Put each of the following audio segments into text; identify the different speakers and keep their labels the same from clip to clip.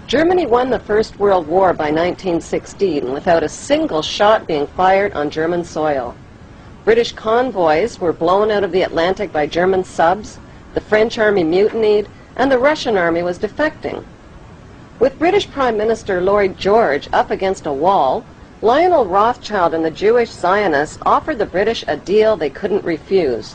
Speaker 1: Germany won the First World War by 1916 without a single shot being fired on German soil. British convoys were blown out of the Atlantic by German subs, the French army mutinied, and the Russian army was defecting. With British Prime Minister Lloyd George up against a wall, Lionel Rothschild and the Jewish Zionists offered the British a deal they couldn't refuse.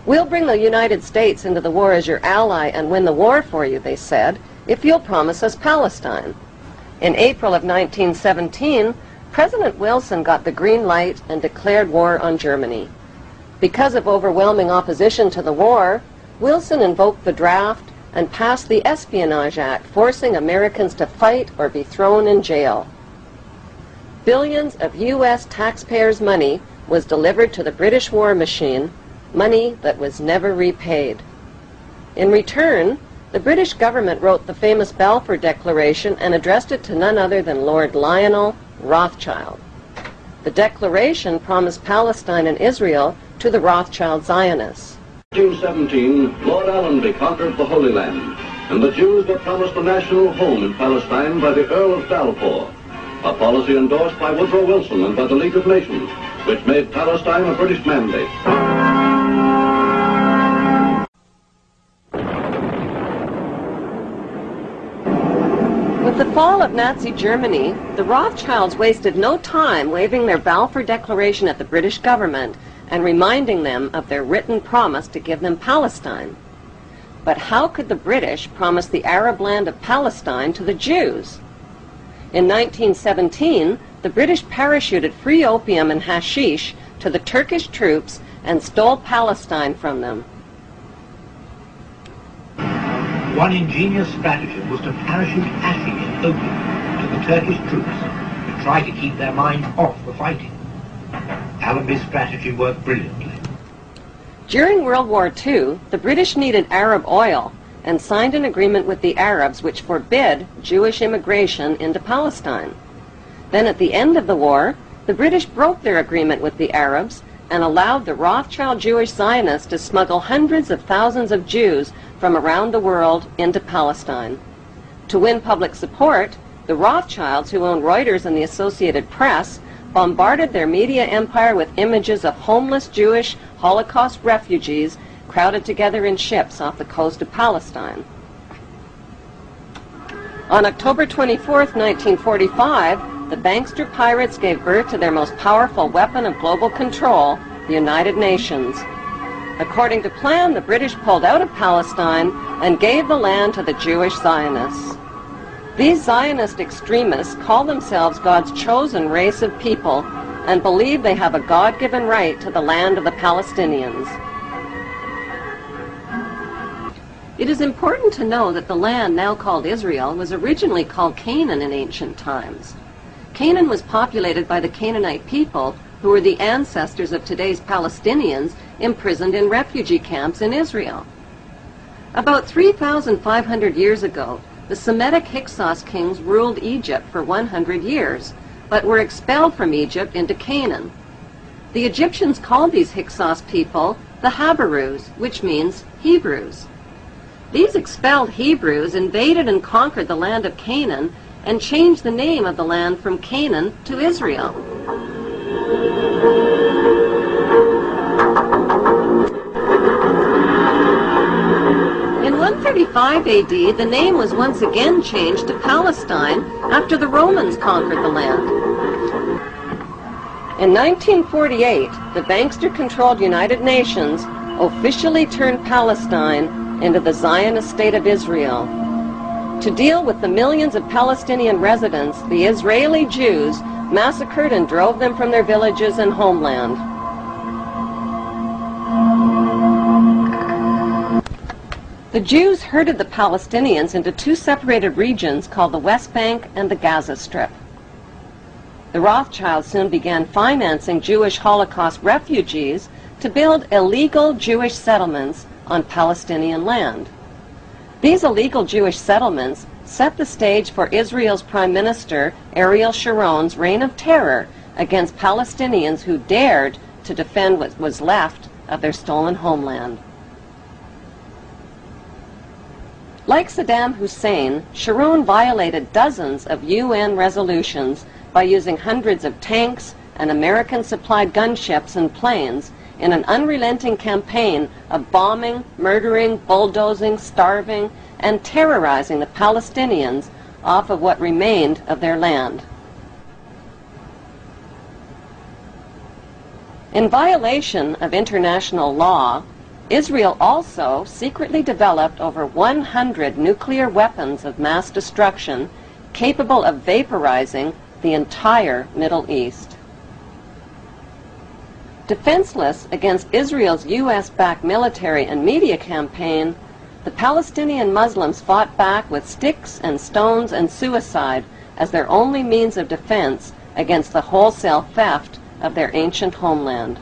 Speaker 1: "We'll bring the United States into the war as your ally and win the war for you," they said, "if you'll promise us Palestine." In April of 1917, President Wilson got the green light and declared war on Germany. Because of overwhelming opposition to the war, Wilson invoked the draft and passed the Espionage Act, forcing Americans to fight or be thrown in jail. Billions of U.S. taxpayers' money was delivered to the British war machine, money that was never repaid. In return, the British government wrote the famous Balfour Declaration and addressed it to none other than Lord Lionel Rothschild. The declaration promised Palestine and Israel to the Rothschild Zionists.
Speaker 2: In 1817, Lord Allenby conquered the Holy Land, and the Jews were promised a national home in Palestine by the Earl of Balfour, a policy endorsed by Woodrow Wilson and by the League of Nations, which made Palestine a British mandate.
Speaker 1: With the fall of Nazi Germany, the Rothschilds wasted no time waving their Balfour Declaration at the British government and reminding them of their written promise to give them Palestine. But how could the British promise the Arab land of Palestine to the Jews? In 1917, the British parachuted free opium and hashish to the Turkish troops and stole Palestine from them.
Speaker 3: One ingenious stratagem was to parachute hashish and opium to the Turkish troops to try to keep their mind off the fighting. Allenby's strategy worked brilliantly.
Speaker 1: During World War II, the British needed Arab oil and signed an agreement with the Arabs which forbid Jewish immigration into Palestine. Then at the end of the war, the British broke their agreement with the Arabs and allowed the Rothschild Jewish Zionists to smuggle hundreds of thousands of Jews from around the world into Palestine. To win public support, the Rothschilds, who owned Reuters and the Associated Press, bombarded their media empire with images of homeless Jewish Holocaust refugees crowded together in ships off the coast of Palestine. On October 24, 1945, the bankster pirates gave birth to their most powerful weapon of global control, the United Nations. According to plan, the British pulled out of Palestine and gave the land to the Jewish Zionists. These Zionist extremists call themselves God's chosen race of people and believe they have a God-given right to the land of the Palestinians. It is important to know that the land now called Israel was originally called Canaan in ancient times. Canaan was populated by the Canaanite people, who were the ancestors of today's Palestinians imprisoned in refugee camps in Israel. About 3,500 years ago, the Semitic Hyksos kings ruled Egypt for 100 years, but were expelled from Egypt into Canaan. The Egyptians called these Hyksos people the Habarus, which means Hebrews. These expelled Hebrews invaded and conquered the land of Canaan and changed the name of the land from Canaan to Israel. In 135 AD, the name was once again changed to Palestine after the Romans conquered the land. In 1948, the bankster-controlled United Nations officially turned Palestine into the Zionist state of Israel. To deal with the millions of Palestinian residents, the Israeli Jews massacred and drove them from their villages and homeland. The Jews herded the Palestinians into two separated regions called the West Bank and the Gaza Strip. The Rothschilds soon began financing Jewish Holocaust refugees to build illegal Jewish settlements on Palestinian land. These illegal Jewish settlements set the stage for Israel's Prime Minister Ariel Sharon's reign of terror against Palestinians who dared to defend what was left of their stolen homeland. Like Saddam Hussein, Sharon violated dozens of UN resolutions by using hundreds of tanks and American-supplied gunships and planes in an unrelenting campaign of bombing, murdering, bulldozing, starving, and terrorizing the Palestinians off of what remained of their land. In violation of international law, Israel also secretly developed over 100 nuclear weapons of mass destruction capable of vaporizing the entire Middle East. Defenseless against Israel's U.S.-backed military and media campaign, the Palestinian Muslims fought back with sticks and stones and suicide as their only means of defense against the wholesale theft of their ancient homeland.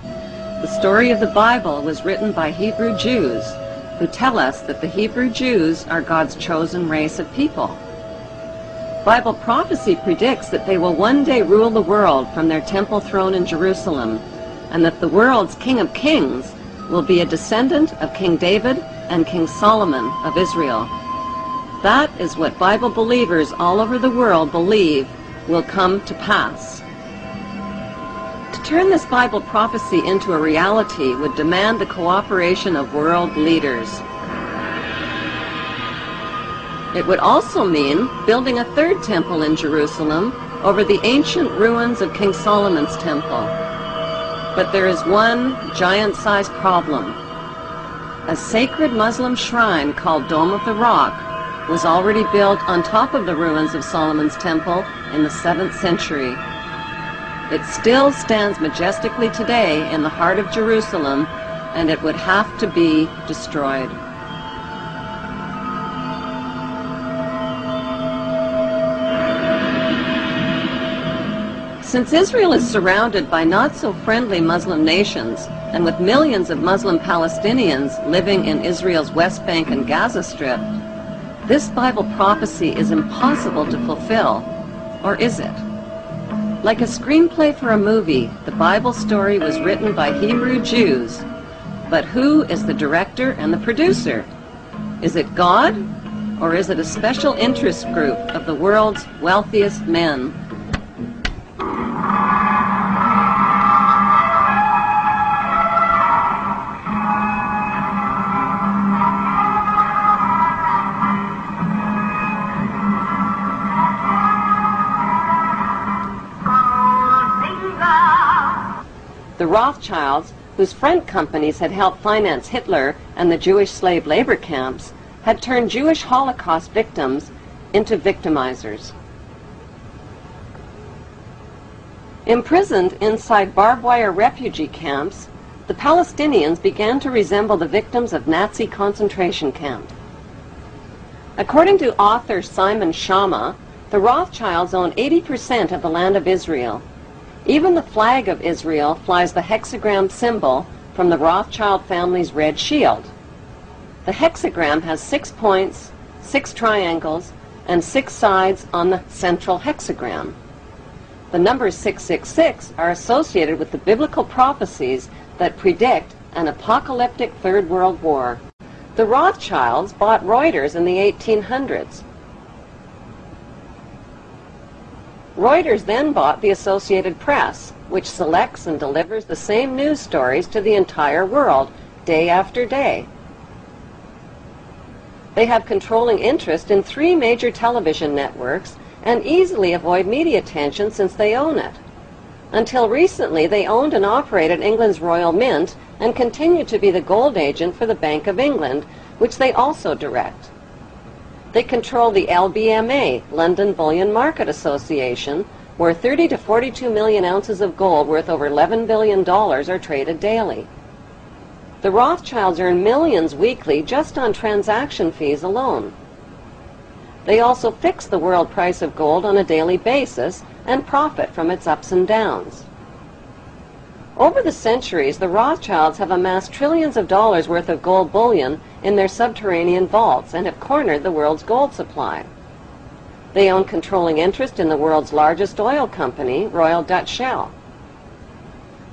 Speaker 1: The story of the Bible was written by Hebrew Jews, who tell us that the Hebrew Jews are God's chosen race of people. Bible prophecy predicts that they will one day rule the world from their temple throne in Jerusalem, and that the world's King of Kings will be a descendant of King David and King Solomon of Israel. That is what Bible believers all over the world believe will come to pass. To turn this Bible prophecy into a reality would demand the cooperation of world leaders. It would also mean building a third temple in Jerusalem over the ancient ruins of King Solomon's temple. But there is one giant-sized problem. A sacred Muslim shrine called Dome of the Rock was already built on top of the ruins of Solomon's temple in the 7th century. It still stands majestically today in the heart of Jerusalem, and it would have to be destroyed. Since Israel is surrounded by not-so-friendly Muslim nations, and with millions of Muslim Palestinians living in Israel's West Bank and Gaza Strip, this Bible prophecy is impossible to fulfill. Or is it? Like a screenplay for a movie, the Bible story was written by Hebrew Jews. But who is the director and the producer? Is it God? Or is it a special interest group of the world's wealthiest men? The Rothschilds, whose front companies had helped finance Hitler and the Jewish slave labor camps, had turned Jewish Holocaust victims into victimizers. Imprisoned inside barbed wire refugee camps, the Palestinians began to resemble the victims of Nazi concentration camps. According to author Simon Schama, the Rothschilds own 80% of the land of Israel. Even the flag of Israel flies the hexagram symbol from the Rothschild family's red shield. The hexagram has 6 points, 6 triangles, and 6 sides on the central hexagram. The numbers 666 are associated with the biblical prophecies that predict an apocalyptic Third World War. The Rothschilds bought Reuters in the 1800s. Reuters then bought the Associated Press, which selects and delivers the same news stories to the entire world, day after day. They have controlling interest in 3 major television networks and easily avoid media attention since they own it. Until recently, they owned and operated England's Royal Mint and continue to be the gold agent for the Bank of England, which they also direct. They control the LBMA, London Bullion Market Association, where 30 to 42 million ounces of gold worth over $11 billion are traded daily. The Rothschilds earn millions weekly just on transaction fees alone. They also fix the world price of gold on a daily basis and profit from its ups and downs. Over the centuries, the Rothschilds have amassed trillions of dollars worth of gold bullion in their subterranean vaults and have cornered the world's gold supply. They own controlling interest in the world's largest oil company, Royal Dutch Shell.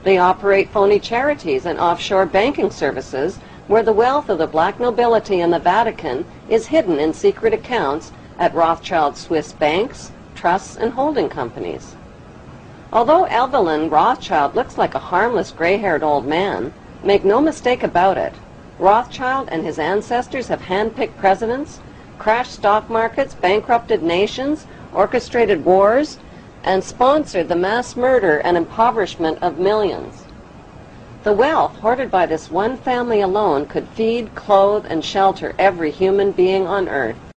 Speaker 1: They operate phony charities and offshore banking services where the wealth of the black nobility in the Vatican is hidden in secret accounts at Rothschild Swiss banks, trusts, and holding companies. Although Evelyn Rothschild looks like a harmless gray-haired old man, make no mistake about it, Rothschild and his ancestors have handpicked presidents, crashed stock markets, bankrupted nations, orchestrated wars, and sponsored the mass murder and impoverishment of millions. The wealth hoarded by this one family alone could feed, clothe, and shelter every human being on earth.